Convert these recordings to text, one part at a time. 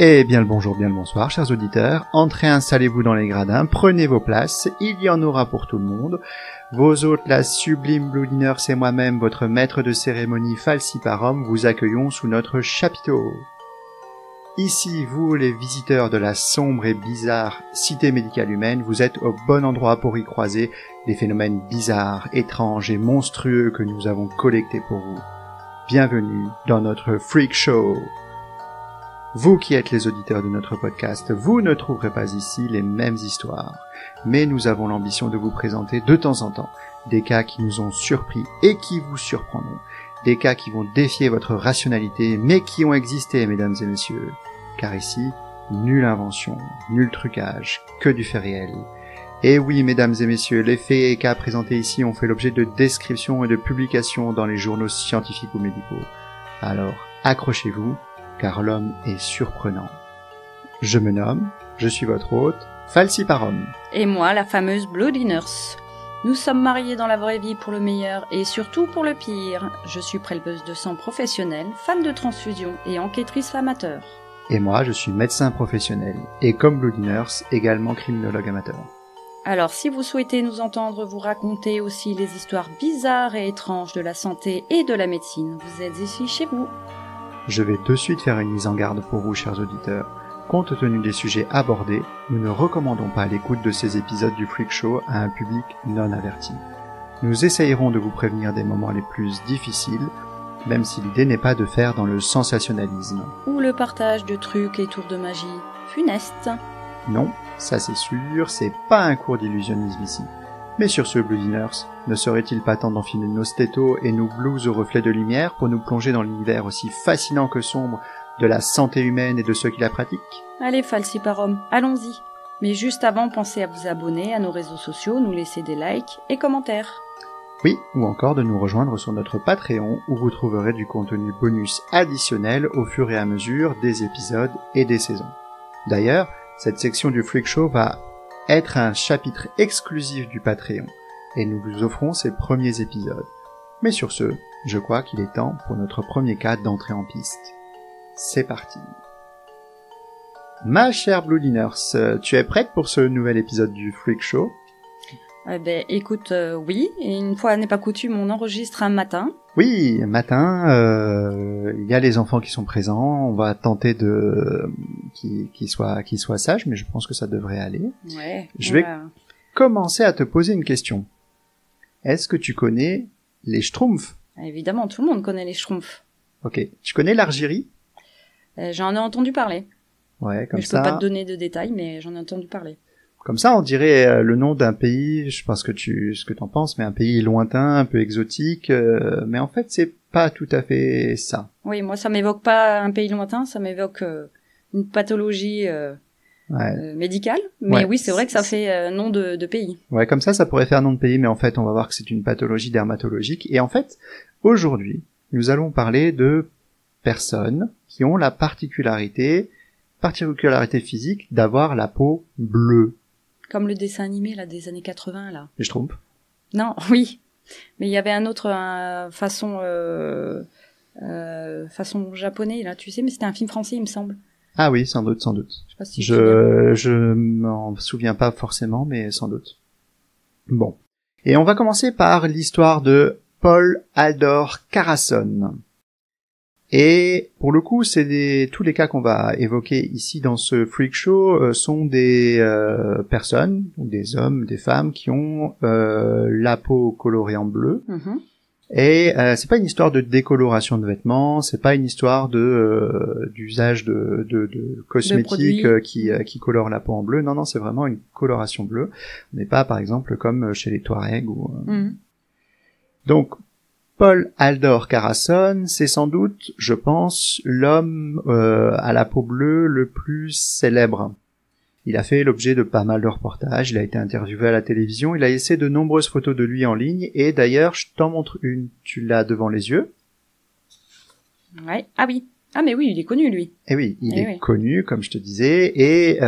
Eh bien le bonjour, bien le bonsoir, chers auditeurs. Entrez, installez-vous dans les gradins, prenez vos places, il y en aura pour tout le monde. Vos hôtes, la sublime Blue Diners et moi-même, votre maître de cérémonie Falciparum, vous accueillons sous notre chapiteau. Ici, vous, les visiteurs de la sombre et bizarre cité médicale humaine, vous êtes au bon endroit pour y croiser les phénomènes bizarres, étranges et monstrueux que nous avons collectés pour vous. Bienvenue dans notre Freak Show. Vous qui êtes les auditeurs de notre podcast, vous ne trouverez pas ici les mêmes histoires, mais nous avons l'ambition de vous présenter de temps en temps des cas qui nous ont surpris et qui vous surprendront, des cas qui vont défier votre rationalité, mais qui ont existé, mesdames et messieurs, car ici, nulle invention, nul trucage, que du fait réel. Et oui, mesdames et messieurs, les faits et cas présentés ici ont fait l'objet de descriptions et de publications dans les journaux scientifiques ou médicaux. Alors, accrochez-vous, car l'homme est surprenant. Je me nomme, je suis votre hôte, Falciparum. Et moi, la fameuse Blue Diners. Nous sommes mariés dans la vraie vie pour le meilleur et surtout pour le pire. Je suis préleveuse de sang professionnelle, fan de transfusion et enquêtrice amateur. Et moi, je suis médecin professionnel, et comme Blue Diners, également criminologue amateur. Alors, si vous souhaitez nous entendre vous raconter aussi les histoires bizarres et étranges de la santé et de la médecine, vous êtes ici chez vous. Je vais de suite faire une mise en garde pour vous, chers auditeurs. Compte tenu des sujets abordés, nous ne recommandons pas l'écoute de ces épisodes du Freak Show à un public non averti. Nous essayerons de vous prévenir des moments les plus difficiles, même si l'idée n'est pas de faire dans le sensationnalisme. Ou le partage de trucs et tours de magie funestes. Non, ça c'est sûr, c'est pas un cours d'illusionnisme ici. Mais sur ce, Blue Diners, ne serait-il pas temps d'enfiler nos stétos et nos blouses au reflet de lumière pour nous plonger dans l'univers aussi fascinant que sombre de la santé humaine et de ceux qui la pratiquent? Allez, Falciparum, allons-y. Mais juste avant, pensez à vous abonner à nos réseaux sociaux, nous laisser des likes et commentaires. Oui, ou encore de nous rejoindre sur notre Patreon où vous trouverez du contenu bonus additionnel au fur et à mesure des épisodes et des saisons. D'ailleurs, cette section du Freak Show va être un chapitre exclusif du Patreon, et nous vous offrons ces premiers épisodes. Mais sur ce, je crois qu'il est temps pour notre premier cas d'entrée en piste. C'est parti. Ma chère Blue Diners, tu es prête pour ce nouvel épisode du Freak Show? Écoute, oui, et une fois n'est pas coutume, on enregistre un matin. Oui, matin, il y a les enfants qui sont présents, on va tenter de qu'ils soient sages, mais je pense que ça devrait aller. Ouais. Je vais commencer à te poser une question. Est-ce que tu connais les Schtroumpfs? Évidemment, tout le monde connaît les Schtroumpfs. Ok. Tu connais l'Argérie? J'en ai entendu parler. Ouais, comme mais je ça. peux pas te donner de détails, mais j'en ai entendu parler. Comme ça, on dirait le nom d'un pays, je pense que ce que t'en penses, mais un pays lointain, un peu exotique, mais en fait, c'est pas tout à fait ça. Oui, moi, ça m'évoque pas un pays lointain, ça m'évoque une pathologie médicale, mais ouais. Oui, c'est vrai que ça fait nom de pays. Ouais, comme ça pourrait faire nom de pays, mais en fait, on va voir que c'est une pathologie dermatologique. Et en fait, aujourd'hui, nous allons parler de personnes qui ont la particularité physique d'avoir la peau bleue. Comme le dessin animé là des années 80 là. Les Schtroumpfs? Non, oui. Mais il y avait un autre façon japonais là, tu sais, mais c'était un film français, il me semble. Ah oui, sans doute. Je sais pas si je m'en souviens pas forcément, mais sans doute. Bon. Et on va commencer par l'histoire de Paul Haldor Carasson. Et pour le coup, tous les cas qu'on va évoquer ici dans ce Freak Show sont des personnes, ou des hommes, des femmes qui ont la peau colorée en bleu. Mm-hmm. Et c'est pas une histoire de décoloration de vêtements, c'est pas une histoire d'usage de cosmétiques qui colorent la peau en bleu. Non, c'est vraiment une coloration bleue. On n'est pas, par exemple, comme chez les Touaregs ou. Donc Paul Haldor Carasson, c'est sans doute, je pense, l'homme à la peau bleue le plus célèbre. Il a fait l'objet de pas mal de reportages, il a été interviewé à la télévision, il a laissé de nombreuses photos de lui en ligne, et d'ailleurs, je t'en montre une, tu l'as devant les yeux. Ouais, ah oui. Ah mais oui, il est connu lui. Et oui, il est connu, comme je te disais, et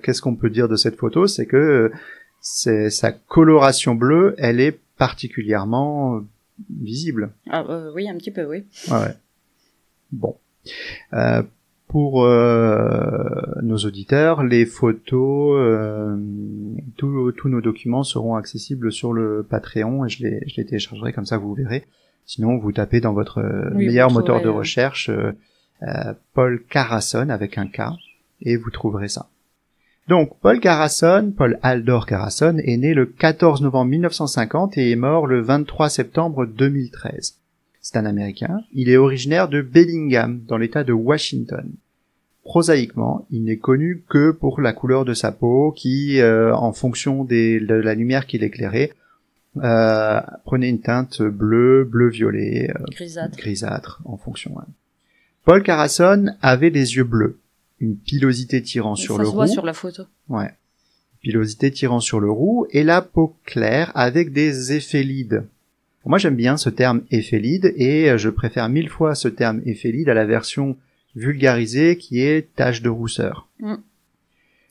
qu'est-ce qu'on peut dire de cette photo, c'est que sa coloration bleue, elle est particulièrement visible. Ah oui, un petit peu, oui. Ouais. Bon. pour nos auditeurs, les photos, tous nos documents seront accessibles sur le Patreon et je les téléchargerai, comme ça vous verrez. Sinon, vous tapez dans votre meilleur moteur de recherche Paul Carasson avec un K et vous trouverez ça. Donc, Paul Haldor Carasson, est né le 14 novembre 1950 et est mort le 23 septembre 2013. C'est un Américain. Il est originaire de Bellingham, dans l'État de Washington. Prosaïquement, il n'est connu que pour la couleur de sa peau qui, en fonction de la lumière qui l'éclairait, prenait une teinte bleu-violet, grisâtre en fonction. Hein. Paul Carasson avait des yeux bleus, une pilosité tirant sur le roux. Ça se voit sur la photo. Ouais. Pilosité tirant sur le roux et la peau claire avec des éphélides. Moi, j'aime bien ce terme éphélide et je préfère 1000 fois ce terme éphélide à la version vulgarisée qui est tache de rousseur.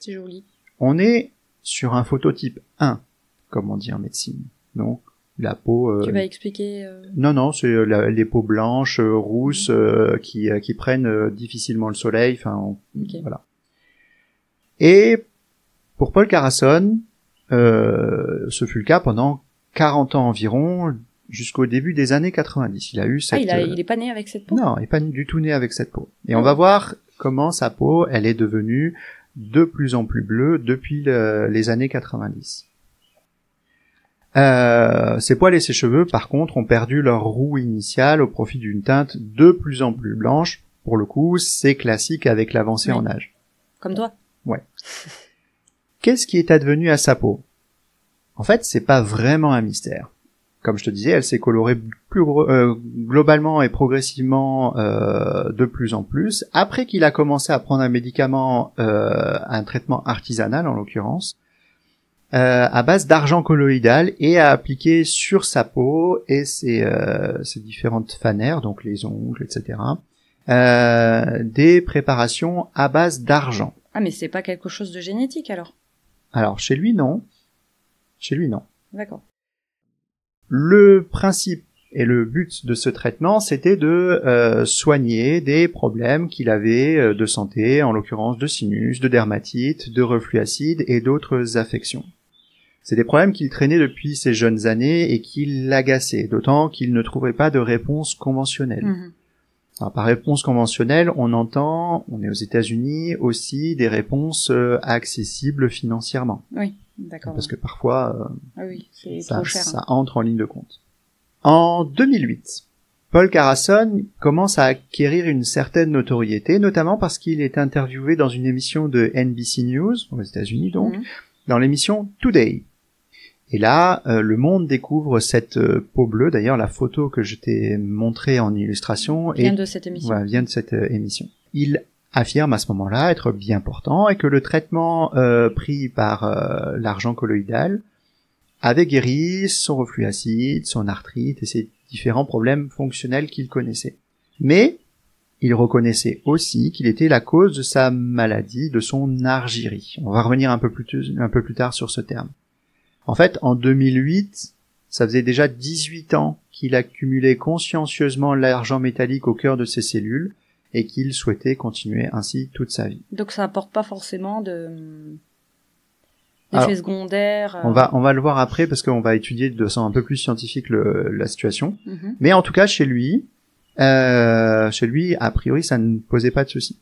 C'est joli. On est sur un phototype 1, comme on dit en médecine. Donc, la peau... Tu vas expliquer Non, c'est les peaux blanches, rousses, qui prennent difficilement le soleil. Enfin, voilà. Et pour Paul Carasson, ce fut le cas pendant 40 ans environ, jusqu'au début des années 90. Il a eu cette... il est pas né avec cette peau? Non, il est pas du tout né avec cette peau. Et on va voir comment sa peau, elle est devenue de plus en plus bleue depuis les années 90. Ses poils et ses cheveux, par contre, ont perdu leur roux initial au profit d'une teinte de plus en plus blanche. Pour le coup, c'est classique avec l'avancée en âge. Comme toi? Ouais. Qu'est-ce qui est advenu à sa peau? En fait, c'est pas vraiment un mystère. Comme je te disais, elle s'est colorée globalement et progressivement de plus en plus. Après qu'il a commencé à prendre un médicament, un traitement artisanal en l'occurrence, à base d'argent colloïdal et à appliquer sur sa peau et ses différentes fanères, donc les ongles, etc., des préparations à base d'argent. Ah, mais c'est pas quelque chose de génétique alors? Alors, chez lui, non. D'accord. Le principe et le but de ce traitement, c'était de soigner des problèmes qu'il avait de santé, en l'occurrence de sinus, de dermatite, de reflux acide et d'autres affections. C'est des problèmes qu'il traînait depuis ses jeunes années et qui l'agaçaient, d'autant qu'il ne trouvait pas de réponse conventionnelle. Alors, par réponse conventionnelle, on est aux États-Unis, aussi des réponses accessibles financièrement. Oui, d'accord. Parce que parfois, c'est trop cher. Ça entre en ligne de compte. En 2008, Paul Carasson commence à acquérir une certaine notoriété, notamment parce qu'il est interviewé dans une émission de NBC News, aux États-Unis donc, dans l'émission Today. Et là, le monde découvre cette peau bleue. D'ailleurs, la photo que je t'ai montrée en illustration vient de cette émission. Ouais, vient de cette émission. Il affirme à ce moment-là être bien portant et que le traitement pris par l'argent colloïdal avait guéri son reflux acide, son arthrite et ses différents problèmes fonctionnels qu'il connaissait. Mais il reconnaissait aussi qu'il était la cause de sa maladie, de son argyrie. On va revenir un peu plus tard sur ce terme. En fait, en 2008, ça faisait déjà 18 ans qu'il accumulait consciencieusement l'argent métallique au cœur de ses cellules et qu'il souhaitait continuer ainsi toute sa vie. Donc ça apporte pas forcément d'effets secondaires. On va le voir après parce qu'on va étudier de façon un peu plus scientifique la situation. Mais en tout cas, chez lui, a priori, ça ne posait pas de souci.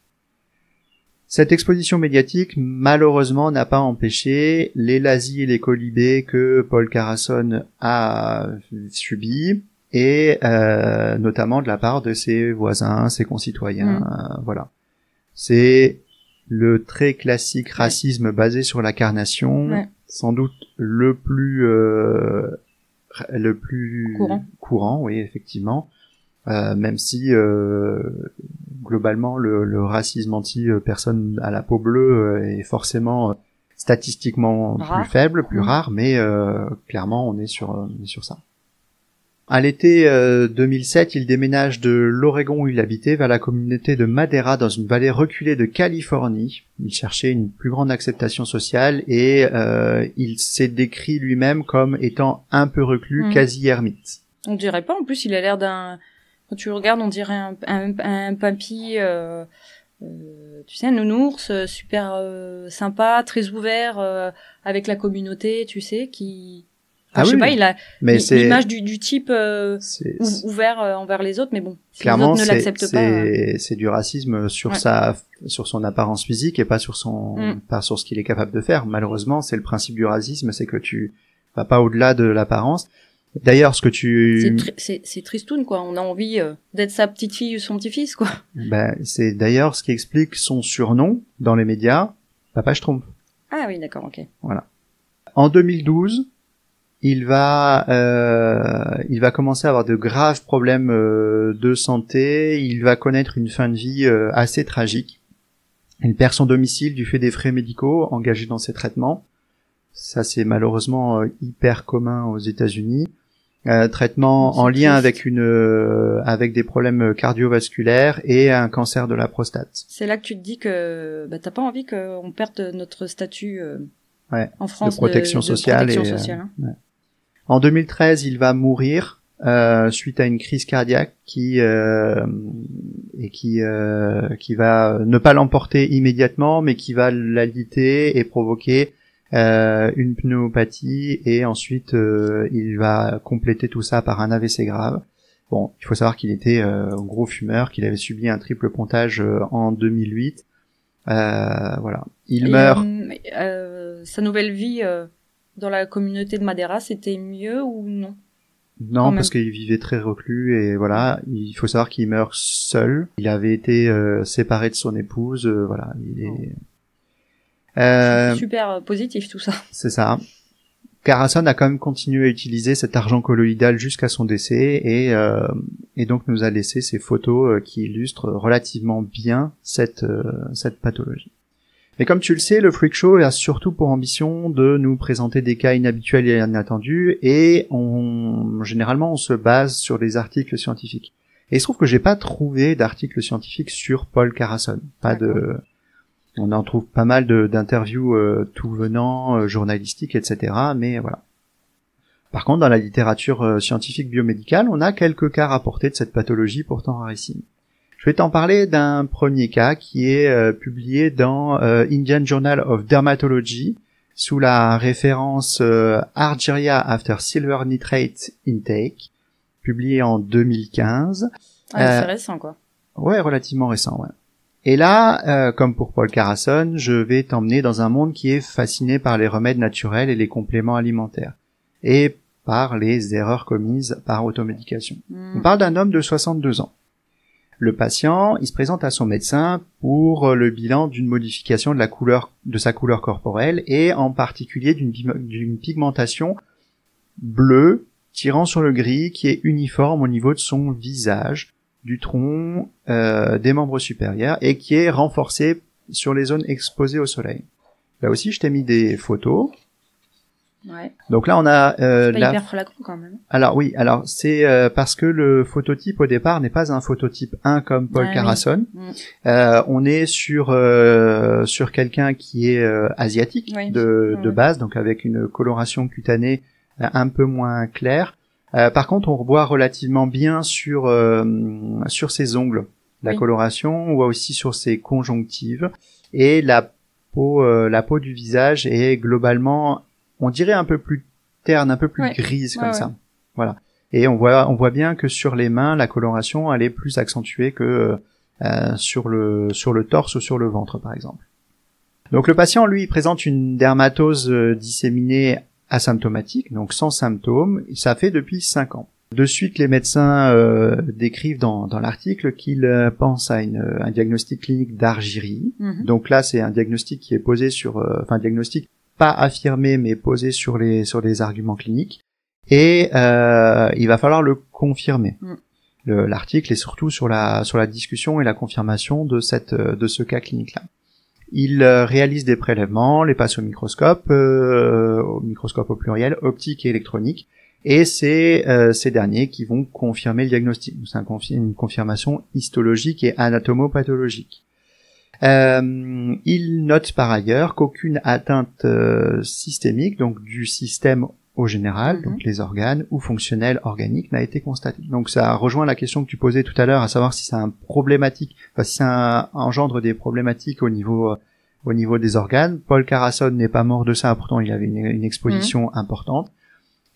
Cette exposition médiatique, malheureusement, n'a pas empêché les lazis et les colibés que Paul Carasson a subis, et notamment de la part de ses voisins, ses concitoyens, voilà. C'est le très classique racisme basé sur la carnation, sans doute le plus courant, oui, effectivement. Même si globalement le racisme anti-personne à la peau bleue est forcément statistiquement plus faible, plus rare, mais clairement on est sur ça. À l'été 2007, il déménage de l'Oregon où il habitait vers la communauté de Madera dans une vallée reculée de Californie. Il cherchait une plus grande acceptation sociale et il s'est décrit lui-même comme étant un peu reclus, quasi ermite. On dirait pas, en plus il a l'air d'un... Quand tu regardes, on dirait un papy tu sais, un nounours super sympa, très ouvert avec la communauté, tu sais, qui je sais pas, il a l'image du type ouvert envers les autres, mais bon, si clairement, les autres ne l'acceptent pas. C'est du racisme sur sur son apparence physique et pas sur pas sur ce qu'il est capable de faire. Malheureusement, c'est le principe du racisme, c'est que tu vas pas au-delà de l'apparence. D'ailleurs, ce que c'est tristoun, quoi. On a envie d'être sa petite fille ou son petit-fils, quoi. C'est d'ailleurs ce qui explique son surnom dans les médias, Papa Schtroumpf. Ah oui, d'accord, ok. Voilà. En 2012, il va commencer à avoir de graves problèmes de santé. Il va connaître une fin de vie assez tragique. Il perd son domicile du fait des frais médicaux engagés dans ses traitements. Ça, c'est malheureusement hyper commun aux États-Unis. Traitement en lien avec avec des problèmes cardiovasculaires et un cancer de la prostate. C'est là que tu te dis que t'as pas envie qu'on perde notre statut en France de protection sociale. Ouais. En 2013, il va mourir suite à une crise cardiaque qui va ne pas l'emporter immédiatement, mais qui va l'aliter et provoquer une pneumopathie, et ensuite il va compléter tout ça par un AVC grave. Bon, il faut savoir qu'il était gros fumeur, qu'il avait subi un triple pontage en 2008. Voilà, il meurt. Sa nouvelle vie dans la communauté de Madeira, c'était mieux ou non? Non, parce qu'il vivait très reclus, et voilà, il faut savoir qu'il meurt seul. Il avait été séparé de son épouse, voilà. Super positif tout ça. C'est ça. Carasson a quand même continué à utiliser cet argent colloïdal jusqu'à son décès, et donc nous a laissé ces photos qui illustrent relativement bien cette pathologie. Mais comme tu le sais, le Freak Show a surtout pour ambition de nous présenter des cas inhabituels et inattendus, et généralement on se base sur des articles scientifiques. Et il se trouve que j'ai pas trouvé d'articles scientifiques sur Paul Carasson. On en trouve pas mal d'interviews tout venant, journalistiques, etc. Mais voilà. Par contre, dans la littérature scientifique biomédicale, on a quelques cas rapportés de cette pathologie pourtant rarissime. Je vais t'en parler d'un premier cas qui est publié dans Indian Journal of Dermatology sous la référence Argyria after silver nitrate intake, publié en 2015. C'est récent, quoi. Ouais, relativement récent, ouais. Et là, comme pour Paul Carasson, je vais t'emmener dans un monde qui est fasciné par les remèdes naturels et les compléments alimentaires, et par les erreurs commises par automédication. On parle d'un homme de 62 ans. Le patient, il se présente à son médecin pour le bilan d'une modification de sa couleur corporelle, et en particulier d'une pigmentation bleue tirant sur le gris qui est uniforme au niveau de son visage, du tronc, des membres supérieurs, et qui est renforcée sur les zones exposées au soleil. Là aussi, je t'ai mis des photos. Ouais. Donc là, on a c'est pas hyper flagrant quand même. Alors c'est parce que le phototype au départ n'est pas un phototype 1 comme Paul Carasson. Oui. On est sur quelqu'un qui est asiatique de base, donc avec une coloration cutanée un peu moins claire. Par contre, on revoit relativement bien sur ses ongles la coloration, on voit aussi sur ses conjonctives, et la peau du visage est globalement, on dirait un peu plus terne, un peu plus grise comme ça. Voilà. Et on voit bien que sur les mains, la coloration elle est plus accentuée que sur le torse ou sur le ventre par exemple. Donc le patient lui présente une dermatose disséminée asymptomatique, donc sans symptômes. Ça fait depuis 5 ans. De suite, les médecins décrivent dans l'article qu'ils pensent à un diagnostic clinique d'argyrie. Donc là, c'est un diagnostic qui est posé sur, diagnostic pas affirmé, mais posé sur les arguments cliniques. Et il va falloir le confirmer. L'article est surtout sur la discussion et la confirmation de ce cas clinique-là. Il réalise des prélèvements, les passe au microscope au pluriel, optique et électronique, et c'est ces derniers qui vont confirmer le diagnostic. C'est une confirmation histologique et anatomopathologique. Il note par ailleurs qu'aucune atteinte systémique, donc du système au général, donc les organes, ou fonctionnel organique n'a été constaté. Donc ça rejoint la question que tu posais tout à l'heure, à savoir si c'est si ça engendre des problématiques au niveau des organes. Paul Carasone n'est pas mort de ça, pourtant il avait une exposition importante.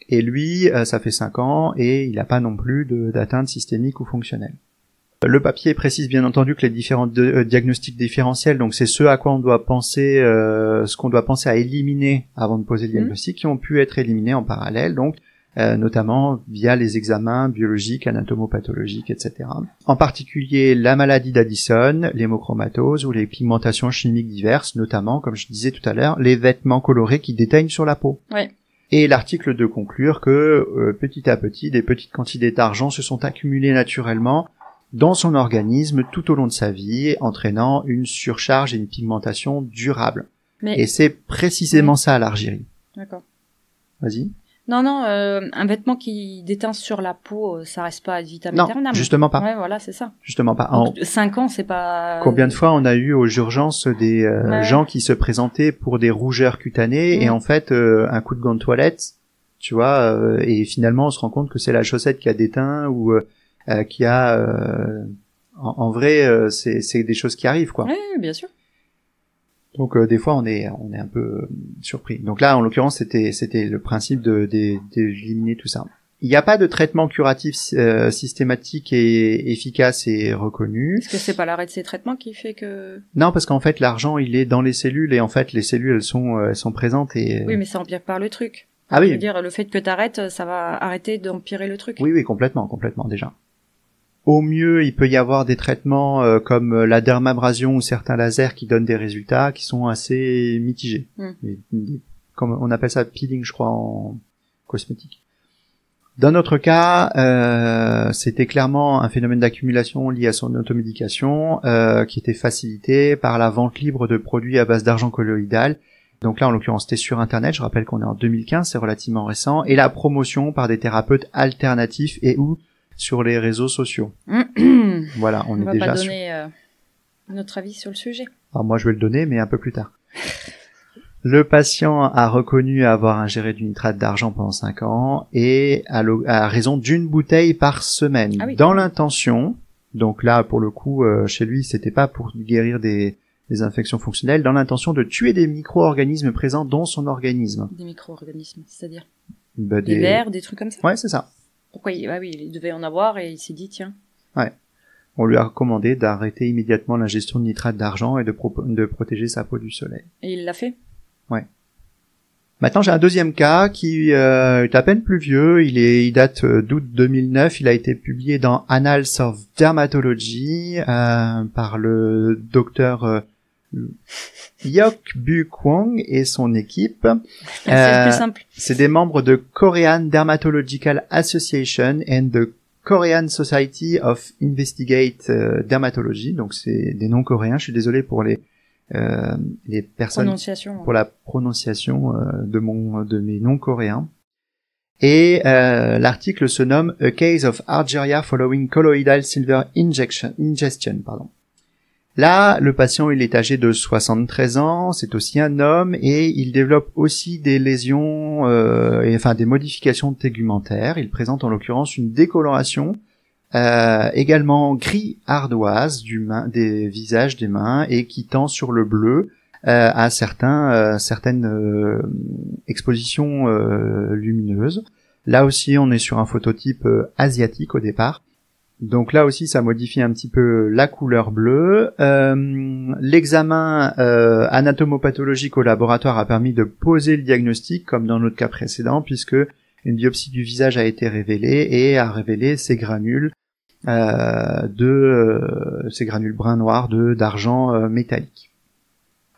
Et lui, ça fait 5 ans, et il n'a pas non plus d'atteinte systémique ou fonctionnelle. Le papier précise bien entendu que les différents diagnostics différentiels, donc c'est ce à quoi on doit penser, ce qu'on doit penser à éliminer avant de poser le diagnostic, qui ont pu être éliminés en parallèle, donc notamment via les examens biologiques, anatomopathologiques, etc. En particulier la maladie d'Addison, l'hémochromatose ou les pigmentations chimiques diverses, notamment, comme je disais tout à l'heure, les vêtements colorés qui déteignent sur la peau. Ouais. Et l'article 2 conclure que petit à petit, des petites quantités d'argent se sont accumulées naturellement dans son organisme tout au long de sa vie, entraînant une surcharge et une pigmentation durable. Et c'est précisément ça l'Argyrie. D'accord. Vas-y. Non, un vêtement qui déteint sur la peau, ça reste pas ad vitam aeternam. Non, justement pas. Ouais, voilà, c'est ça. Justement pas. Donc, 5 ans, c'est pas... Combien de fois on a eu aux urgences des gens qui se présentaient pour des rougeurs cutanées et en fait, un coup de gant de toilette, tu vois, et finalement on se rend compte que c'est la chaussette qui a déteint ou qui a... en vrai, c'est des choses qui arrivent, quoi. Oui, bien sûr. Donc des fois on est un peu surpris. Donc là en l'occurrence c'était le principe d'éliminer tout ça. Il n'y a pas de traitement curatif systématique et efficace et reconnu. Est-ce que c'est pas l'arrêt de ces traitements qui fait que... Non, parce qu'en fait l'argent il est dans les cellules et en fait les cellules elles sont présentes et... Oui, mais ça empire par le truc. Ah oui. Je veux dire, le fait que t'arrêtes, ça va arrêter d'empirer le truc. Oui, complètement déjà. Au mieux, il peut y avoir des traitements comme la dermabrasion ou certains lasers qui donnent des résultats qui sont assez mitigés. Comme on appelle ça peeling, je crois, en cosmétique. Dans notre cas, c'était clairement un phénomène d'accumulation lié à son automédication qui était facilité par la vente libre de produits à base d'argent colloïdal. Donc là, en l'occurrence, c'était sur Internet. Je rappelle qu'on est en 2015, c'est relativement récent. Et la promotion par des thérapeutes alternatifs et ou sur les réseaux sociaux. Voilà, on est déjà sur... On va pas donner notre avis sur le sujet. Alors moi, je vais le donner, mais un peu plus tard. Le patient a reconnu avoir ingéré du nitrate d'argent pendant 5 ans et à raison d'une bouteille par semaine. Ah oui. Dans l'intention, donc là, pour le coup, chez lui, c'était pas pour guérir des infections fonctionnelles, dans l'intention de tuer des micro-organismes présents dans son organisme. Des micro-organismes, c'est-à-dire des vers, des trucs comme ça. Ouais, c'est ça. Pourquoi il devait en avoir et il s'est dit tiens. Ouais. On lui a recommandé d'arrêter immédiatement l'ingestion de nitrate d'argent et de protéger sa peau du soleil. Et il l'a fait? Ouais. Maintenant, j'ai un deuxième cas qui est à peine plus vieux. Il date d'août 2009. Il a été publié dans Annals of Dermatology par le docteur Hyok-Bu Kwong et son équipe. C'est plus simple. C'est des membres de Korean Dermatological Association and the Korean Society of Investigate Dermatology. Donc c'est des noms coréens. Je suis désolé pour les personnes pour la prononciation de mes noms coréens. Et l'article se nomme A Case of Argyria Following Colloidal Silver Ingestion. Là, le patient, il est âgé de 73 ans, c'est aussi un homme, et il développe aussi des lésions, des modifications tégumentaires. Il présente en l'occurrence une décoloration, également gris ardoise des visages des mains, et qui tend sur le bleu à certaines expositions lumineuses. Là aussi, on est sur un phototype asiatique au départ. Donc là aussi, ça modifie un petit peu la couleur bleue. L'examen anatomopathologique au laboratoire a permis de poser le diagnostic, comme dans notre cas précédent, puisque une biopsie du visage a été révélée et a révélé ces granules ces granules brun-noir d'argent métallique.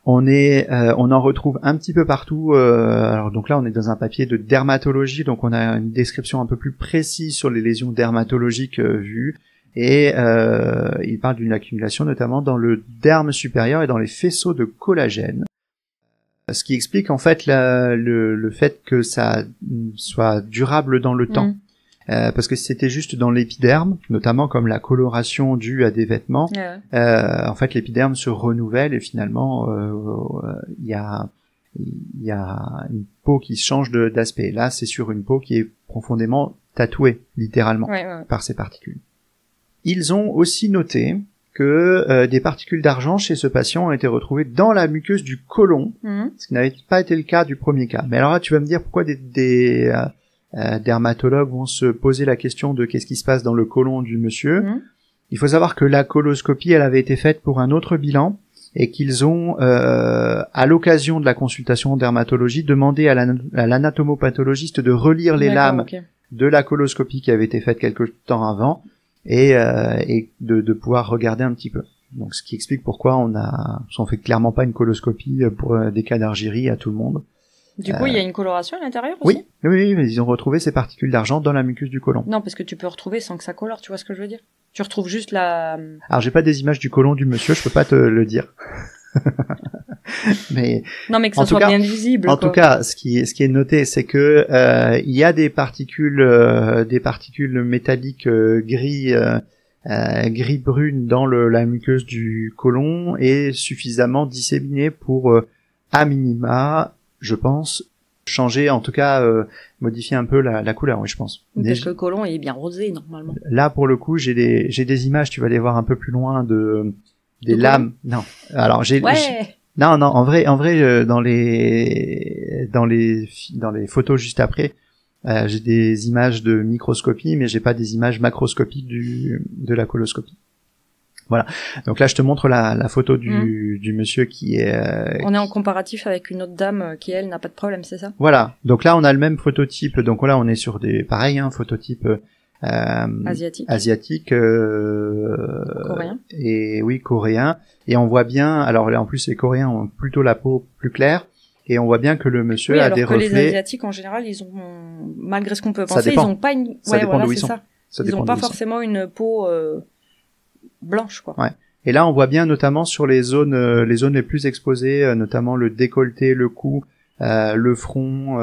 On en retrouve un petit peu partout. Alors donc là, on est dans un papier de dermatologie, donc on a une description un peu plus précise sur les lésions dermatologiques vues. Et il parle d'une accumulation notamment dans le derme supérieur et dans les faisceaux de collagène. Ce qui explique en fait le fait que ça soit durable dans le temps. Parce que si c'était juste dans l'épiderme, notamment comme la coloration due à des vêtements, en fait l'épiderme se renouvelle et finalement il y a il y a une peau qui change d'aspect. Là, c'est sur une peau qui est profondément tatouée, littéralement, par ces particules. Ils ont aussi noté que des particules d'argent chez ce patient ont été retrouvées dans la muqueuse du côlon, ce qui n'avait pas été le cas du premier cas. Mais alors là, tu vas me dire pourquoi des dermatologues vont se poser la question de qu'est-ce qui se passe dans le côlon du monsieur. Il faut savoir que la coloscopie, elle avait été faite pour un autre bilan et qu'ils ont, à l'occasion de la consultation en dermatologie, demandé à l'anatomopathologiste de relire les lames de la coloscopie qui avait été faite quelque temps avant et de pouvoir regarder un petit peu. Donc, ce qui explique pourquoi on fait clairement pas une coloscopie pour des cas d'argyrie à tout le monde. Du coup, il y a une coloration à l'intérieur aussi? Oui, mais ils ont retrouvé ces particules d'argent dans la muqueuse du côlon. Non, parce que tu peux retrouver sans que ça colore, tu vois ce que je veux dire? Tu retrouves juste la... Alors, j'ai pas des images du côlon du monsieur, je peux pas te le dire. Mais non, mais que ça soit bien visible. En tout cas, ce qui est noté, c'est que il y a des particules métalliques gris brune dans la muqueuse du côlon et suffisamment disséminées pour à minima, je pense, changer, en tout cas modifier un peu la couleur, oui, je pense. Parce que le côlon est bien rosé normalement. Là, pour le coup, j'ai des images, tu vas les voir un peu plus loin des lames. Non, alors non, en vrai, dans les photos juste après, j'ai des images de microscopie, mais j'ai pas des images macroscopiques de la coloscopie. Voilà. Donc là, je te montre la photo du monsieur qui est... On est en comparatif avec une autre dame qui, elle, n'a pas de problème, c'est ça? Voilà. Donc là, on a le même phototype. Donc là, on est sur phototype asiatique coréen. Et oui, coréen. Et on voit bien, alors là, en plus, les Coréens ont plutôt la peau plus claire. Et on voit bien que le monsieur a des reflets. Les Asiatiques, en général, ils ont, malgré ce qu'on peut penser, ils ont pas une... Ça dépend d'où ils sont. Ils ont pas forcément une peau blanche, quoi. Ouais. Et là, on voit bien, notamment sur les zones les plus exposées, notamment le décolleté, le cou, le front.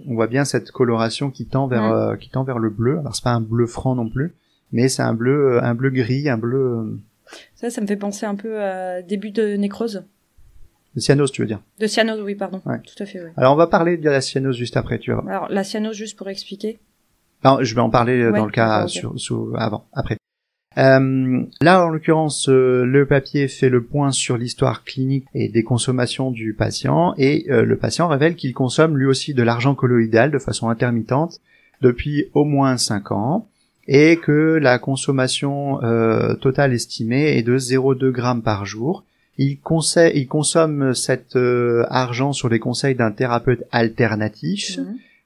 On voit bien cette coloration qui tend vers le bleu. Alors c'est pas un bleu franc non plus, mais c'est un bleu gris, un bleu. Ça me fait penser un peu à début de nécrose. De cyanose, tu veux dire? De cyanose, oui, pardon. Ouais. Tout à fait, oui. Alors, on va parler de la cyanose juste après, tu vois. Alors, la cyanose, juste pour expliquer. Non, je vais en parler dans le cas après. Là, en l'occurrence, le papier fait le point sur l'histoire clinique et des consommations du patient, et le patient révèle qu'il consomme lui aussi de l'argent colloïdal de façon intermittente depuis au moins 5 ans, et que la consommation totale estimée est de 0,2 grammes par jour. Il consomme cet argent sur les conseils d'un thérapeute alternatif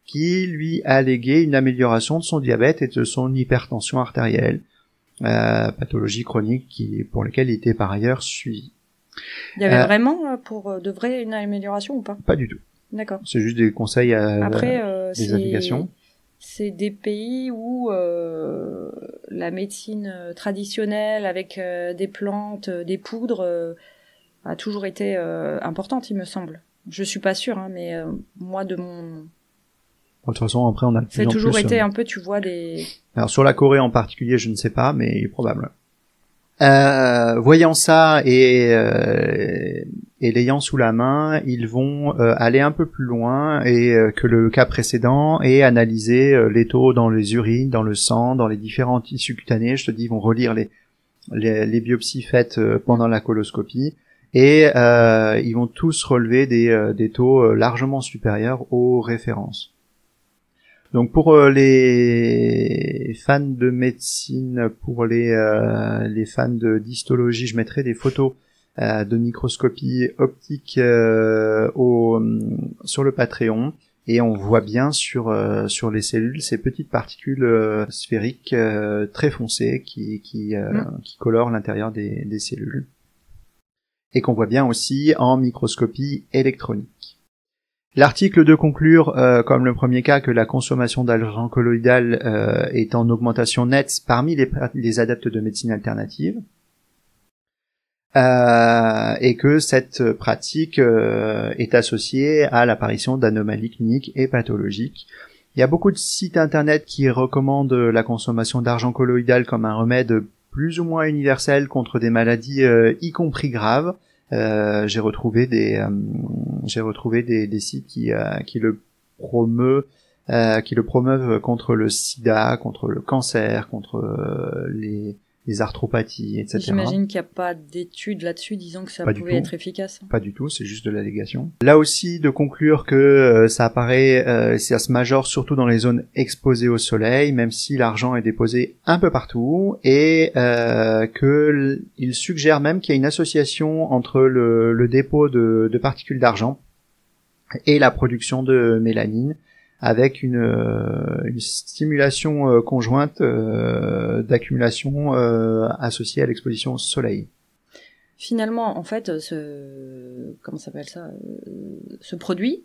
qui lui a légué une amélioration de son diabète et de son hypertension artérielle, pathologie chronique pour lesquelles il était par ailleurs suivi. Il y avait vraiment pour de vrai une amélioration ou pas? Pas du tout. D'accord. C'est juste des conseils Après, des indications. C'est des pays où la médecine traditionnelle avec des plantes, des poudres a toujours été importante, il me semble. Je suis pas sûre, hein, mais moi de mon... De toute façon, après, on a de plus en plus... C'est toujours été un peu, tu vois, des... Alors, sur la Corée en particulier, je ne sais pas, mais il est probable. Voyant ça et l'ayant sous la main, ils vont aller un peu plus loin que le cas précédent et analyser les taux dans les urines, dans le sang, dans les différents tissus cutanés. Je te dis, ils vont relire les biopsies faites pendant la coloscopie. Et ils vont tous relever des taux largement supérieurs aux références. Donc pour les fans de médecine, pour les fans d'histologie, je mettrai des photos de microscopie optique sur le Patreon, et on voit bien sur les cellules ces petites particules sphériques très foncées qui colorent l'intérieur des cellules, et qu'on voit bien aussi en microscopie électronique. L'article de conclure, comme le premier cas, que la consommation d'argent colloïdal est en augmentation nette parmi les adeptes de médecine alternative, et que cette pratique est associée à l'apparition d'anomalies cliniques et pathologiques. Il y a beaucoup de sites internet qui recommandent la consommation d'argent colloïdal comme un remède plus ou moins universel contre des maladies y compris graves. J'ai retrouvé j'ai retrouvé des sites qui le promeuvent contre le sida, contre le cancer, contre les arthropathies, etc. J'imagine qu'il n'y a pas d'études là-dessus disant que ça pouvait être efficace. Pas du tout, c'est juste de l'allégation. Là aussi, de conclure que ça apparaît, ça se majore surtout dans les zones exposées au soleil, même si l'argent est déposé un peu partout, et il suggère même qu'il y a une association entre le dépôt de particules d'argent et la production de mélanine, avec une stimulation conjointe d'accumulation associée à l'exposition au soleil. Finalement, en fait, comment s'appelle ça, ce produit,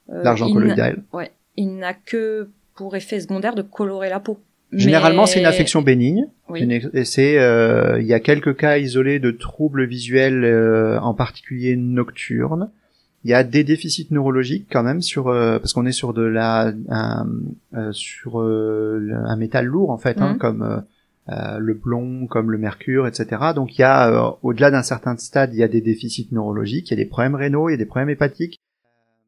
l'argent colloïdal. Il n'a que pour effet secondaire de colorer la peau. Généralement, c'est une affection bénigne. Oui. Il y a quelques cas isolés de troubles visuels, en particulier nocturnes. Il y a des déficits neurologiques quand même parce qu'on est sur un métal lourd en fait, comme le plomb, comme le mercure, etc. Donc il y a au-delà d'un certain stade, il y a des déficits neurologiques, il y a des problèmes rénaux, il y a des problèmes hépatiques.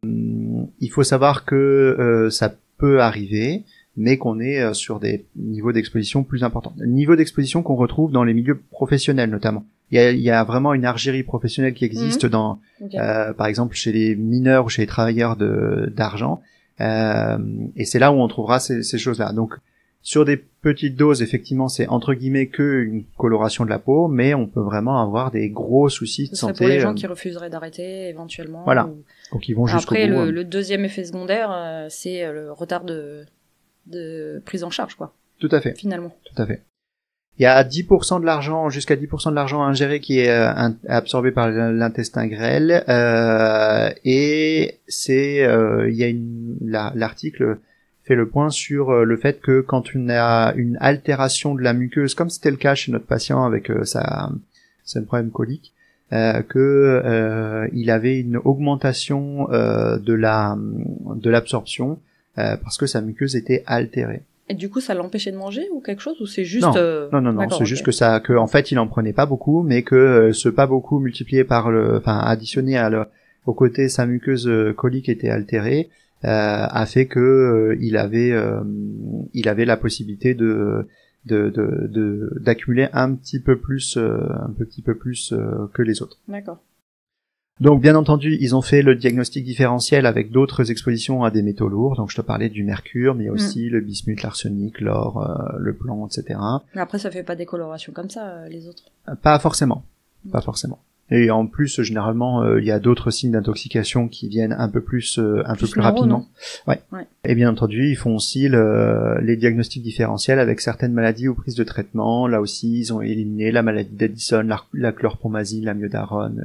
Il faut savoir que ça peut arriver, mais qu'on est sur des niveaux d'exposition plus importants. Le niveau d'exposition qu'on retrouve dans les milieux professionnels notamment. Il y a vraiment une argérie professionnelle qui existe par exemple chez les mineurs ou chez les travailleurs d'argent, et c'est là où on trouvera ces choses-là. Donc sur des petites doses, effectivement, c'est entre guillemets que une coloration de la peau, mais on peut vraiment avoir des gros soucis de santé. Pour les gens qui refuseraient d'arrêter éventuellement. Voilà. Donc ils vont jusqu'au bout. Après, le deuxième effet secondaire, c'est le retard de prise en charge, quoi. Tout à fait. Finalement. Tout à fait. Il y a 10% de l'argent, jusqu'à 10% de l'argent ingéré qui est absorbé par l'intestin grêle, et l'article fait le point sur le fait que quand on a une altération de la muqueuse, comme c'était le cas chez notre patient avec son problème colique, il avait une augmentation de l'absorption parce que sa muqueuse était altérée. Et du coup, ça l'empêchait de manger ou quelque chose, ou c'est juste Non, c'est juste que en fait, il en prenait pas beaucoup, mais que ce pas beaucoup multiplié par additionné au côté sa muqueuse colique était altérée, a fait que il avait la possibilité d'accumuler un petit peu plus que les autres. D'accord. Donc bien entendu, ils ont fait le diagnostic différentiel avec d'autres expositions à des métaux lourds. Donc je te parlais du mercure, mais il y a aussi le bismuth, l'arsenic, l'or, le plomb, etc. Mais après, ça fait pas des colorations comme ça, les autres. Pas forcément. Pas forcément. Et en plus, généralement, il y a d'autres signes d'intoxication qui viennent un peu plus rapidement. Ouais. Et bien entendu, ils font aussi les diagnostics différentiels avec certaines maladies ou prises de traitement. Là aussi, ils ont éliminé la maladie d'Addison, la chlorpromazine, la myodarone,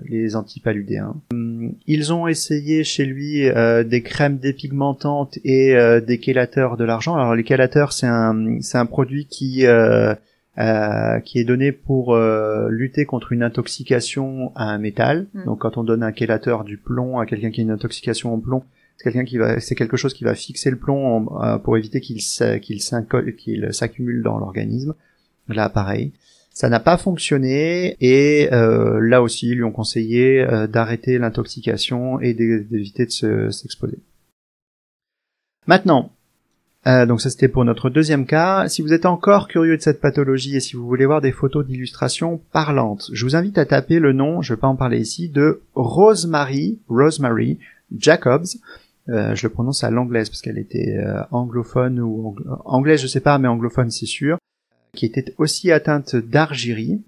les antipaludéens. Ils ont essayé chez lui des crèmes dépigmentantes et des chélateurs de l'argent. Alors les chélateurs, c'est un produit qui est donné pour lutter contre une intoxication à un métal. Donc quand on donne un chélateur du plomb à quelqu'un qui a une intoxication en plomb, c'est quelque chose qui va fixer le plomb pour éviter qu'il s'accumule dans l'organisme. Là pareil, ça n'a pas fonctionné, et là aussi ils lui ont conseillé d'arrêter l'intoxication et d'éviter de s'exposer. Maintenant, donc ça c'était pour notre deuxième cas. Si vous êtes encore curieux de cette pathologie et si vous voulez voir des photos d'illustrations parlantes, je vous invite à taper le nom, je vais pas en parler ici, de Rosemary Jacobs. Je le prononce à l'anglaise parce qu'elle était anglophone ou anglaise, je sais pas, mais anglophone c'est sûr, qui était aussi atteinte d'argyrie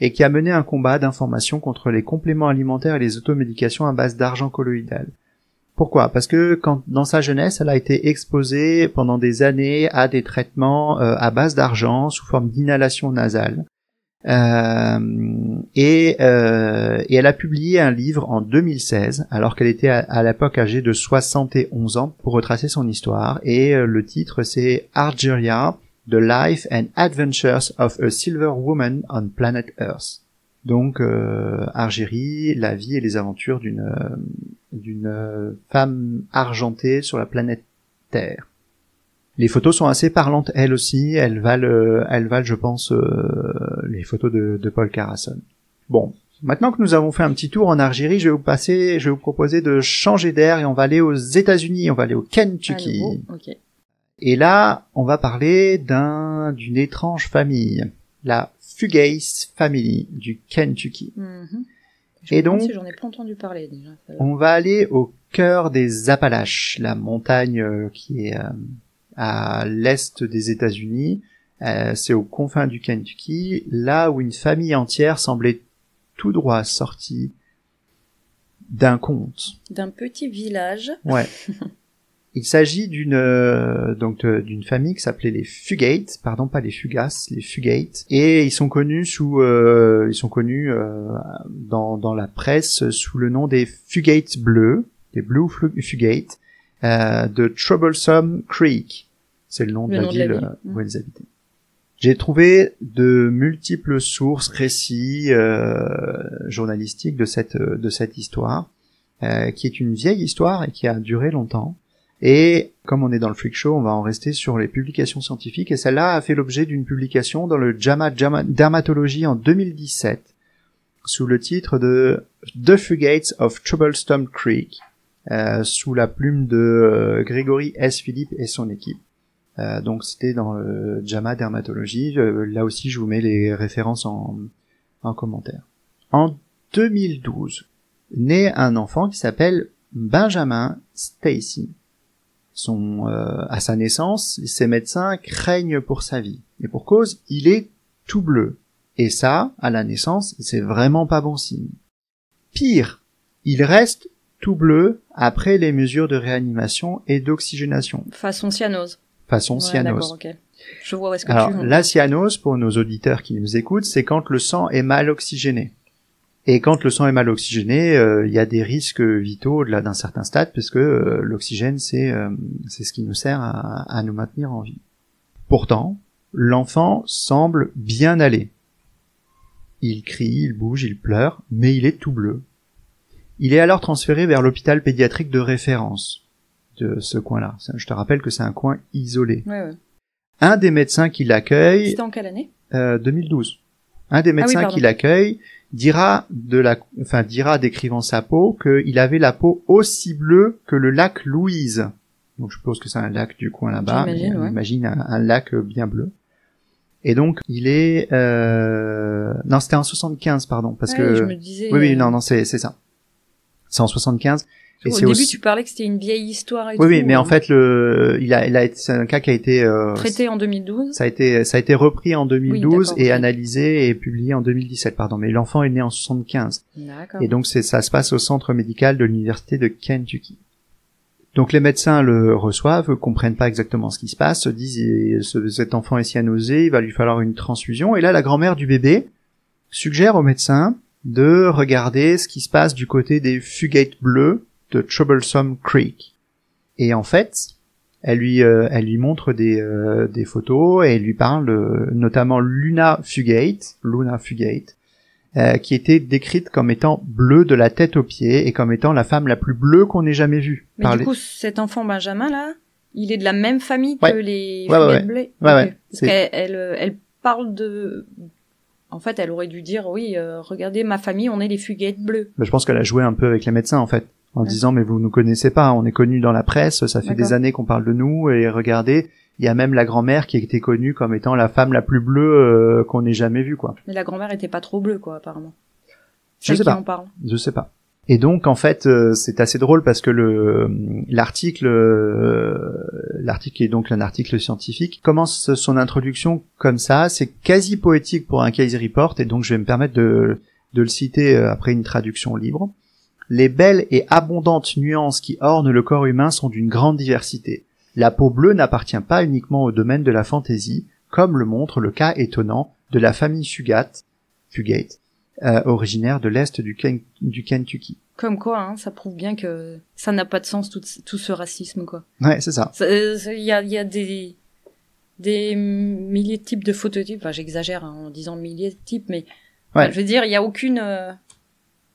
et qui a mené un combat d'information contre les compléments alimentaires et les automédications à base d'argent colloïdal. Pourquoi ? Parce que dans sa jeunesse, elle a été exposée pendant des années à des traitements à base d'argent sous forme d'inhalation nasale. Et elle a publié un livre en 2016, alors qu'elle était à l'époque âgée de 71 ans, pour retracer son histoire. Et le titre, c'est Argyria, The Life and Adventures of a Silver Woman on Planet Earth. Donc Argyrie, la vie et les aventures d'une femme argentée sur la planète Terre. Les photos sont assez parlantes, elles aussi. Elles valent, je pense, les photos de Paul Carasson. Bon, Maintenant que nous avons fait un petit tour en Algérie, je vais vous proposer de changer d'air et on va aller aux États-Unis, on va aller au Kentucky. Okay. Et là, on va parler d'une étrange famille, la Fugace Family du Kentucky. Et donc, si j'en ai pas entendu parler déjà. On va aller au cœur des Appalaches, la montagne qui est à l'est des États-Unis. C'est aux confins du Kentucky, là où une famille entière semblait tout droit sortie d'un conte. D'un petit village. Ouais. Il s'agit d'une famille qui s'appelait les Fugate, pardon, pas les Fugaces, les Fugate, et ils sont connus dans la presse sous le nom des Fugate bleus, des Blue Fugate, de Troublesome Creek. C'est le nom de la ville où ils habitaient. J'ai trouvé de multiples sources, récits journalistiques de cette histoire, qui est une vieille histoire et qui a duré longtemps. Et comme on est dans le Freak Show, on va en rester sur les publications scientifiques. Et celle-là a fait l'objet d'une publication dans le JAMA Dermatology en 2017, sous le titre de The Fugates of Troublesome Creek, sous la plume de Grégory S. Philippe et son équipe. Donc c'était dans le JAMA Dermatology. Là aussi, je vous mets les références en commentaire. En 2012, naît un enfant qui s'appelle Benjamin Stacy. À sa naissance, ses médecins craignent pour sa vie. Et pour cause, il est tout bleu. Et ça, à la naissance, c'est vraiment pas bon signe. Pire, il reste tout bleu après les mesures de réanimation et d'oxygénation. Façon cyanose. Façon cyanose. D'accord, ok. Je vois où est-ce que Alors, la cyanose, pour nos auditeurs qui nous écoutent, c'est quand le sang est mal oxygéné. Et quand le sang est mal oxygéné, il y a des risques vitaux au-delà d'un certain stade, puisque l'oxygène, c'est ce qui nous sert à nous maintenir en vie. Pourtant, l'enfant semble bien aller. Il crie, il bouge, il pleure, mais il est tout bleu. Il est alors transféré vers l'hôpital pédiatrique de référence de ce coin-là. Je te rappelle que c'est un coin isolé. Ouais. Un des médecins qui l'accueille... C'était en quelle année 2012. Un des médecins qui l'accueille dira décrivant sa peau qu'il avait la peau aussi bleue que le lac Louise. Donc je suppose que c'est un lac du coin là-bas. Imagine un lac bien bleu. Et donc il est non, c'était en 75 pardon parce que je me disais oui non c'est ça. C'est en 75. Et au début, tu parlais que c'était une vieille histoire et tout. Oui, mais en fait, c'est un cas qui a été traité en 2012. Ça a été repris en 2012 et analysé et publié en 2017, pardon. Mais l'enfant est né en 75. D'accord. Et donc ça se passe au centre médical de l'université de Kentucky. Donc les médecins le reçoivent, comprennent pas exactement ce qui se passe, se disent cet enfant est cyanosé, il va lui falloir une transfusion. Et là, la grand-mère du bébé suggère au médecin de regarder ce qui se passe du côté des Fugates bleus de Troublesome Creek. Et en fait, elle lui montre des photos et elle lui parle notamment Luna Fugate, qui était décrite comme étant bleue de la tête aux pieds et comme étant la femme la plus bleue qu'on ait jamais vue. Mais du coup, cet enfant Benjamin là, il est de la même famille que les Fugate bleus. Ouais. Parce qu'elle parle de... En fait, elle aurait dû dire, oui, regardez, ma famille, on est les Fugate bleus. Je pense qu'elle a joué un peu avec les médecins, en fait. En disant, mais vous nous connaissez pas, on est connus dans la presse, ça fait des années qu'on parle de nous, et regardez, il y a même la grand-mère qui a été connue comme étant la femme la plus bleue qu'on ait jamais vue, quoi. Mais la grand-mère était pas trop bleue, quoi, apparemment. Je sais pas. Je sais pas. Et donc, en fait, c'est assez drôle parce que l'article qui est donc un article scientifique commence son introduction comme ça, c'est quasi poétique pour un case report, et donc je vais me permettre de le citer après une traduction libre. Les belles et abondantes nuances qui ornent le corps humain sont d'une grande diversité. La peau bleue n'appartient pas uniquement au domaine de la fantaisie, comme le montre le cas étonnant de la famille Fugate, originaire de l'est du Kentucky. Comme quoi, hein, ça prouve bien que ça n'a pas de sens tout ce racisme, quoi. Ouais, c'est ça. Il y a des milliers de types de phototypes. Enfin, j'exagère en disant milliers de types, mais je veux dire, il y a aucune.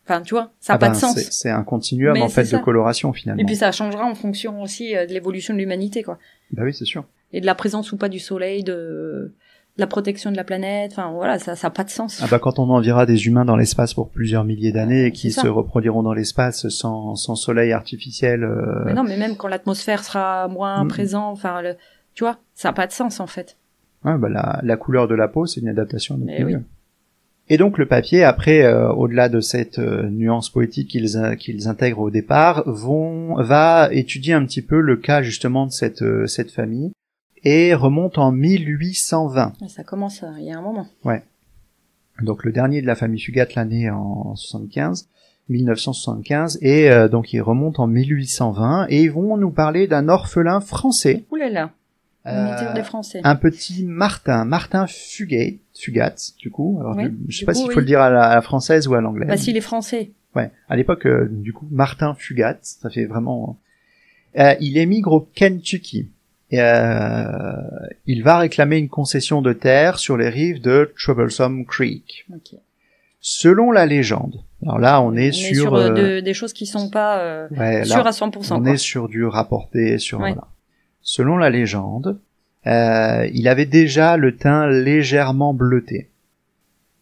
Enfin, tu vois, ça n'a pas de sens. C'est un continuum, en fait, de coloration, finalement. Et puis ça changera en fonction aussi de l'évolution de l'humanité, quoi. Bah oui, c'est sûr. Et de la présence ou pas du soleil, la protection de la planète. Enfin voilà, ça a pas de sens. Ah bah quand on enverra des humains dans l'espace pour plusieurs milliers d'années et qui se reproduiront dans l'espace sans soleil artificiel. Mais non, mais même quand l'atmosphère sera moins présente, enfin tu vois, ça a pas de sens en fait. Ouais, bah la couleur de la peau, c'est une adaptation à notre milieu. Oui. Et donc le papier, après, au-delà de cette nuance poétique qu'ils intègrent au départ, va étudier un petit peu le cas justement de cette famille et remonte en 1820. Ça commence il y a un moment. Ouais. Donc le dernier de la famille Fugatt l'a né en 1975, et donc il remonte en 1820 et ils vont nous parler d'un orphelin français. Ouh là là. Des Français. Un petit Martin Fugatt, du coup. Alors, je sais pas s'il faut le dire à la française ou à l'anglaise. Bah, s'il est français. Ouais. À l'époque, du coup, Martin Fugatt, ça fait vraiment, il émigre au Kentucky. Et, il va réclamer une concession de terre sur les rives de Troublesome Creek. Okay. Selon la légende. Alors là, on est sur des choses qui sont pas sûres à 100%. On est sur du rapporté, voilà. Selon la légende, il avait déjà le teint légèrement bleuté.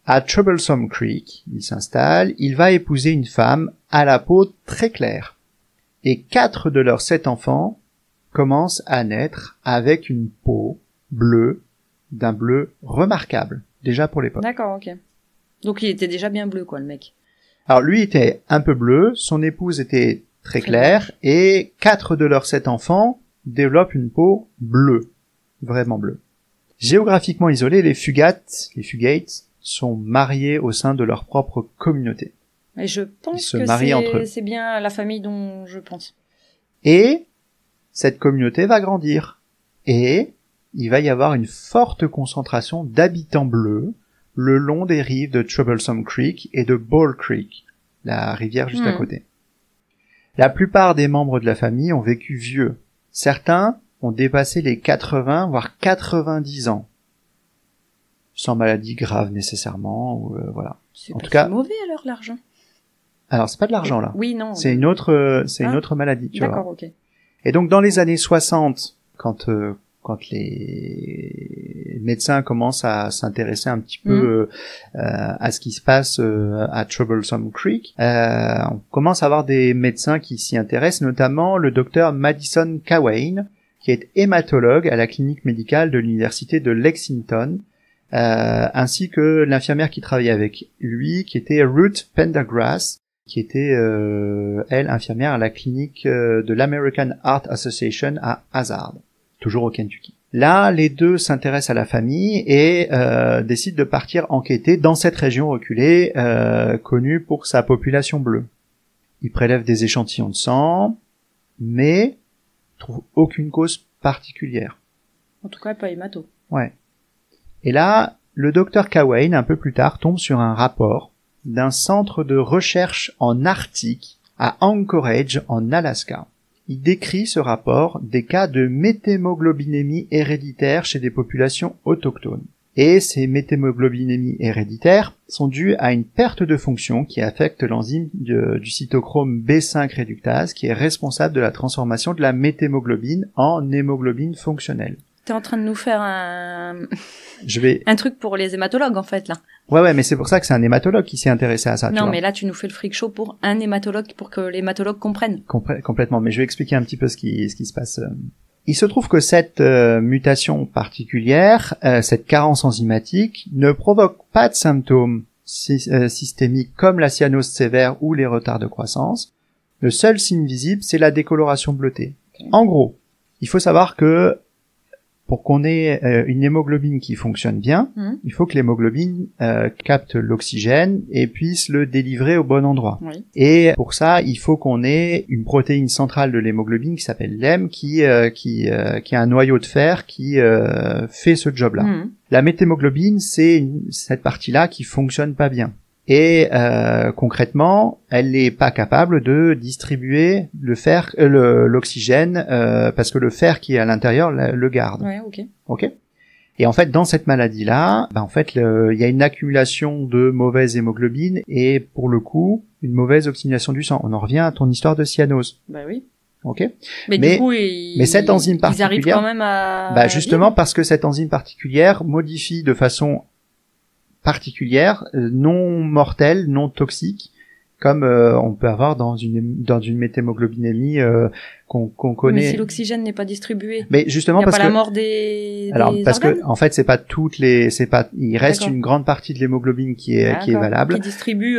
À Troublesome Creek, il s'installe, il va épouser une femme à la peau très claire. Et 4 de leurs 7 enfants commencent à naître avec une peau bleue, d'un bleu remarquable, déjà pour l'époque. D'accord, ok. Donc il était déjà bien bleu, quoi, le mec. Alors lui était un peu bleu, son épouse était très claire, et 4 de leurs 7 enfants développent une peau bleue, vraiment bleue. Géographiquement isolés, les Fugatt sont mariés au sein de leur propre communauté. Et je pense que c'est bien la famille dont je pense. Et cette communauté va grandir. Et il va y avoir une forte concentration d'habitants bleus le long des rives de Troublesome Creek et de Ball Creek, la rivière juste à côté. La plupart des membres de la famille ont vécu vieux. Certains ont dépassé les 80, voire 90 ans. Sans maladie grave nécessairement, ou voilà. C'est en tout cas mauvais alors l'argent. Alors c'est pas de l'argent là. Oui, non. C'est une autre maladie, tu vois. D'accord, ok. Et donc dans les années 60, quand les médecins commencent à s'intéresser un petit peu à ce qui se passe à Troublesome Creek, on commence à avoir des médecins qui s'y intéressent, notamment le docteur Madison Cawein, qui est hématologue à la clinique médicale de l'université de Lexington, ainsi que l'infirmière qui travaillait avec lui, qui était Ruth Pendergrass, qui était, elle, infirmière à la clinique de l'American Heart Association à Hazard, toujours au Kentucky. Là, les deux s'intéressent à la famille et décident de partir enquêter dans cette région reculée, connue pour sa population bleue. Ils prélèvent des échantillons de sang, mais trouvent aucune cause particulière. En tout cas, pas hémato. Ouais. Et là, le docteur Cawein, un peu plus tard, tombe sur un rapport d'un centre de recherche en Arctique à Anchorage, en Alaska. Il décrit ce rapport des cas de méthémoglobinémie héréditaire chez des populations autochtones. Et ces méthémoglobinémies héréditaires sont dues à une perte de fonction qui affecte l'enzyme du cytochrome B5 réductase, qui est responsable de la transformation de la méthémoglobine en hémoglobine fonctionnelle. T'es en train de nous faire un truc pour les hématologues, en fait, là. Ouais, mais c'est pour ça que c'est un hématologue qui s'est intéressé à ça. Non, mais là, tu nous fais le freak show pour un hématologue, pour que l'hématologue comprenne. Complètement, mais je vais expliquer un petit peu ce qui se passe. Il se trouve que cette mutation particulière, cette carence enzymatique, ne provoque pas de symptômes systémiques comme la cyanose sévère ou les retards de croissance. Le seul signe visible, c'est la décoloration bleutée. Okay. En gros, il faut savoir que pour qu'on ait une hémoglobine qui fonctionne bien, il faut que l'hémoglobine capte l'oxygène et puisse le délivrer au bon endroit. Oui. Et pour ça, il faut qu'on ait une protéine centrale de l'hémoglobine qui s'appelle l'hème, qui a un noyau de fer qui fait ce job-là. La méthémoglobine, c'est cette partie-là qui fonctionne pas bien. Et concrètement, elle n'est pas capable de distribuer le fer, l'oxygène, parce que le fer qui est à l'intérieur le garde. Ouais, ok. Et en fait, dans cette maladie-là, il y a une accumulation de mauvaise hémoglobine et pour le coup, une mauvaise oxygénation du sang. On en revient à ton histoire de cyanose. Bah oui. Ok. Mais du coup, mais cette enzyme particulière, ils arrivent quand même à. Bah justement parce que cette enzyme particulière modifie de façon particulière, non mortelle, non toxique, comme on peut avoir dans une méthhémoglobinémie qu'on connaît. Mais si l'oxygène n'est pas distribué. Mais justement il y a parce pas que la mort des parce organes. que en fait c'est pas il reste une grande partie de l'hémoglobine qui est valable. Qui distribue.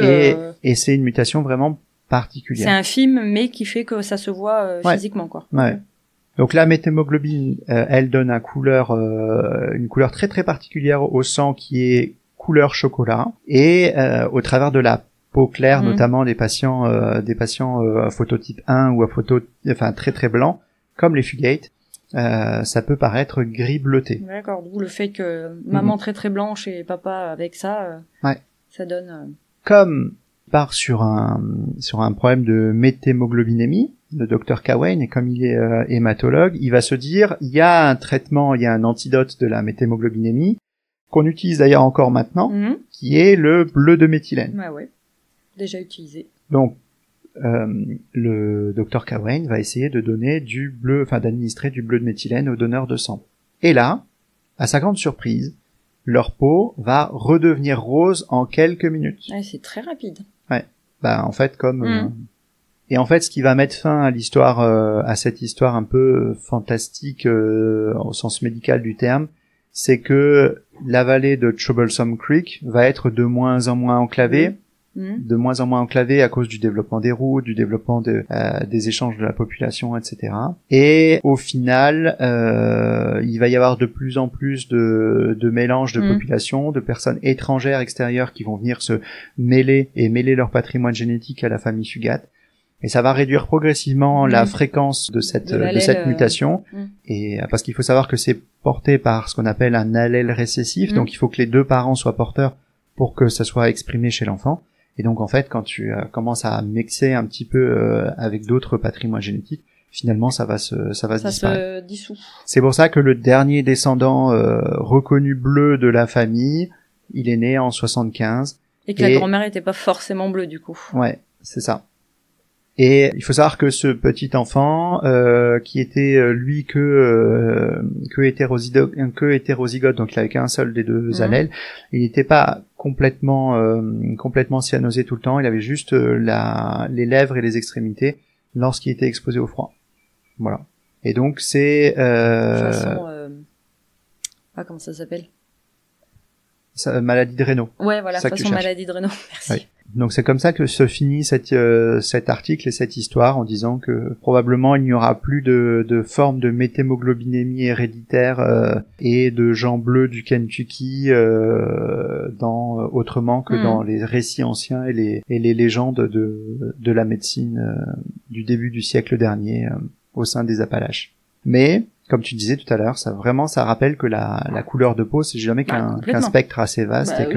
Et c'est une mutation vraiment particulière. C'est infime, mais qui fait que ça se voit physiquement, quoi. Ouais. Donc la méthémoglobine, elle donne une couleur très très particulière au sang qui est couleur chocolat, et au travers de la peau claire, notamment des patients phototype 1 ou très très blanc, comme les fugates, ça peut paraître gris bleuté. D'accord, d'où le fait que maman très très blanche et papa avec ça, ça donne. Comme part sur un problème de méthémoglobinémie, le docteur Cowain, et comme il est hématologue, il va se dire, il y a un traitement, il y a un antidote de la méthémoglobinémie, qu'on utilise d'ailleurs encore maintenant, qui est le bleu de méthylène. Ouais, déjà utilisé. Donc, le docteur Cowain va essayer de donner d'administrer du bleu de méthylène aux donneurs de sang. Et là, à sa grande surprise, leur peau va redevenir rose en quelques minutes. Ouais, c'est très rapide. Ouais. Bah, en fait, et en fait, ce qui va mettre fin à l'histoire, à cette histoire un peu fantastique au sens médical du terme, c'est que la vallée de Troublesome Creek va être de moins en moins enclavée, à cause du développement des routes, du développement des échanges de la population, etc. Et au final, il va y avoir de plus en plus de mélanges de populations, de personnes étrangères, extérieures qui vont venir se mêler leur patrimoine génétique à la famille fugate. Et ça va réduire progressivement la fréquence de cette mutation. Et parce qu'il faut savoir que c'est porté par ce qu'on appelle un allèle récessif, donc il faut que les deux parents soient porteurs pour que ça soit exprimé chez l'enfant. Et donc en fait, quand tu commences à mixer un petit peu avec d'autres patrimoines génétiques, finalement ça va se disparaître. Se dissout. C'est pour ça que le dernier descendant reconnu bleu de la famille, il est né en 75. Et que la grand-mère était pas forcément bleue du coup. Ouais, c'est ça. Et il faut savoir que ce petit enfant, qui était lui que hétérozygote, donc il avait qu'un seul des deux allèles, il n'était pas complètement cyanosé tout le temps, il avait juste les lèvres et les extrémités lorsqu'il était exposé au froid. Voilà. Et donc c'est comment ça s'appelle? Maladie de Raynaud. Ouais, voilà, façon maladie de Raynaud. Merci. Ouais. Donc c'est comme ça que se finit cet article et cette histoire, en disant que probablement il n'y aura plus de forme de méthémoglobinémie héréditaire et de gens bleus du Kentucky autrement que dans les récits anciens et les légendes de la médecine du début du siècle dernier au sein des Appalaches. Mais comme tu disais tout à l'heure, ça rappelle que la couleur de peau, c'est jamais qu'un spectre assez vaste, et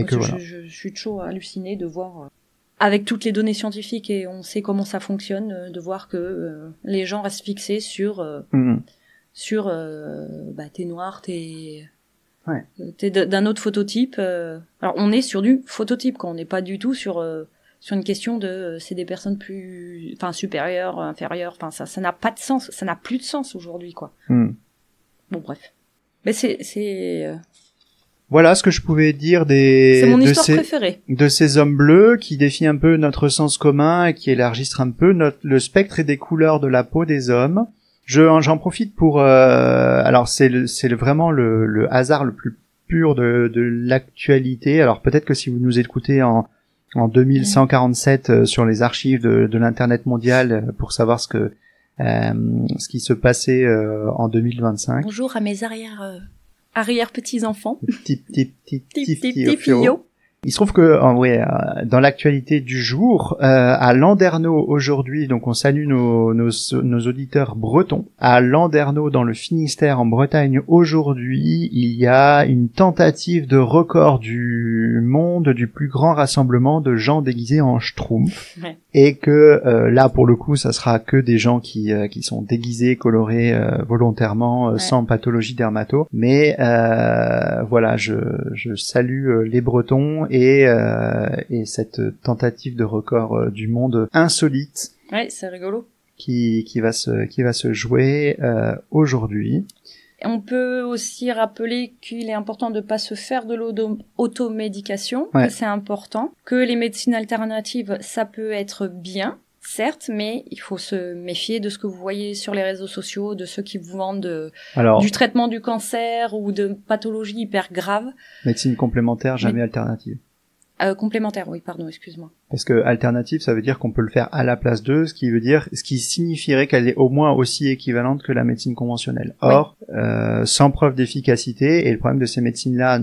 que voilà. Je suis toujours hallucinée de voir, avec toutes les données scientifiques, et on sait comment ça fonctionne, de voir que les gens restent fixés sur t'es noir, t'es d'un autre phototype. Alors on est sur du phototype, quand on n'est pas du tout sur une question de c'est des personnes supérieures, inférieures, ça n'a pas de sens, ça n'a plus de sens aujourd'hui, quoi. Bon, bref. Mais c'est voilà ce que je pouvais dire c'est mon histoire préférée. De ces hommes bleus qui défient un peu notre sens commun et qui élargissent un peu le spectre et des couleurs de la peau des hommes. J'en profite pour alors c'est vraiment le hasard le plus pur de l'actualité. Alors peut-être que si vous nous écoutez en 2147 sur les archives de l'internet mondial pour savoir ce qui se passait en 2025. Bonjour à mes arrière petits-enfants. Petits fillots. Il se trouve que dans l'actualité du jour, à Landerneau aujourd'hui, donc on salue nos auditeurs bretons, à Landerneau dans le Finistère en Bretagne aujourd'hui, il y a une tentative de record du monde du plus grand rassemblement de gens déguisés en schtroumpf, et que là pour le coup ça sera que des gens qui sont déguisés, colorés volontairement, sans pathologie dermato, mais voilà, je salue les Bretons et cette tentative de record du monde insolite. Ouais, c'est rigolo. qui va se jouer aujourd'hui. On peut aussi rappeler qu'il est important de pas se faire de l'automédication, que c'est important, que les médecines alternatives, ça peut être bien, certes, mais il faut se méfier de ce que vous voyez sur les réseaux sociaux, de ceux qui vous vendent du traitement du cancer ou de pathologies hyper graves. Médecine complémentaire, jamais alternative. Complémentaire, oui, pardon, excuse-moi. Parce que alternative, ça veut dire qu'on peut le faire à la place d'eux, ce qui signifierait qu'elle est au moins aussi équivalente que la médecine conventionnelle. Or, sans preuve d'efficacité, et le problème de ces médecines-là,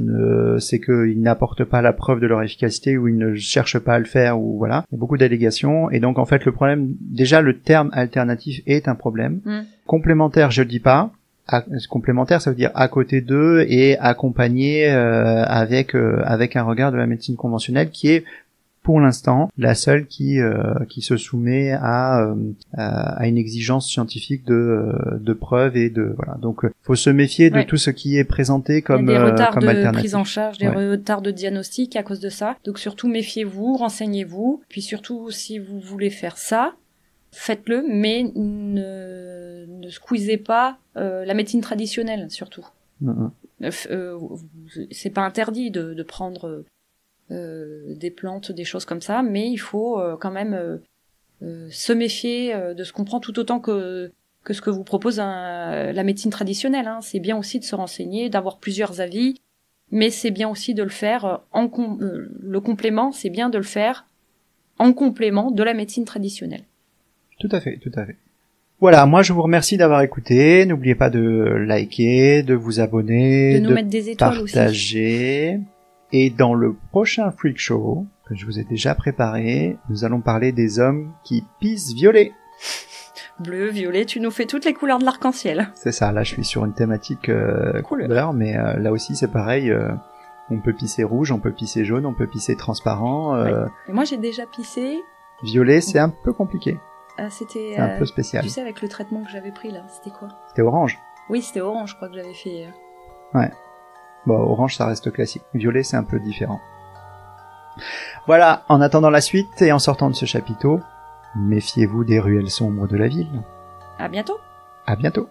c'est qu'ils n'apportent pas la preuve de leur efficacité ou ils ne cherchent pas à le faire, ou voilà. Il y a beaucoup d'allégations, et donc en fait le problème, déjà le terme alternatif est un problème. Complémentaire, je le dis pas. Complémentaire, ça veut dire à côté d'eux et accompagné avec un regard de la médecine conventionnelle qui est pour l'instant la seule qui se soumet à une exigence scientifique de preuves et de voilà. Donc faut se méfier de tout ce qui est présenté comme des retards comme de prise en charge, des retards de diagnostic à cause de ça. Donc surtout méfiez-vous, renseignez-vous, puis surtout si vous voulez faire ça, faites-le, mais ne squeezez pas la médecine traditionnelle, surtout. C'est pas interdit de prendre des plantes, des choses comme ça, mais il faut quand même se méfier de ce qu'on prend tout autant que ce que vous propose la médecine traditionnelle. Hein. C'est bien aussi de se renseigner, d'avoir plusieurs avis, mais c'est bien aussi de le faire le complément, c'est bien de le faire en complément de la médecine traditionnelle. Tout à fait. Voilà, moi je vous remercie d'avoir écouté. N'oubliez pas de liker, de vous abonner, de nous mettre des étoiles partager. Aussi. Et dans le prochain Freak Show, que je vous ai déjà préparé, nous allons parler des hommes qui pissent violet. Bleu, violet, tu nous fais toutes les couleurs de l'arc-en-ciel. C'est ça, là je suis sur une thématique couleur, mais là aussi c'est pareil. On peut pisser rouge, on peut pisser jaune, on peut pisser transparent. Et moi j'ai déjà pissé. Violet, c'est un peu compliqué. C'était un peu spécial. Tu sais, avec le traitement que j'avais pris là, c'était quoi? C'était orange. Oui, c'était orange, je crois que j'avais fait. Ouais. Bon, orange, ça reste classique. Violet, c'est un peu différent. Voilà, en attendant la suite et en sortant de ce chapiteau, méfiez-vous des ruelles sombres de la ville. À bientôt. À bientôt.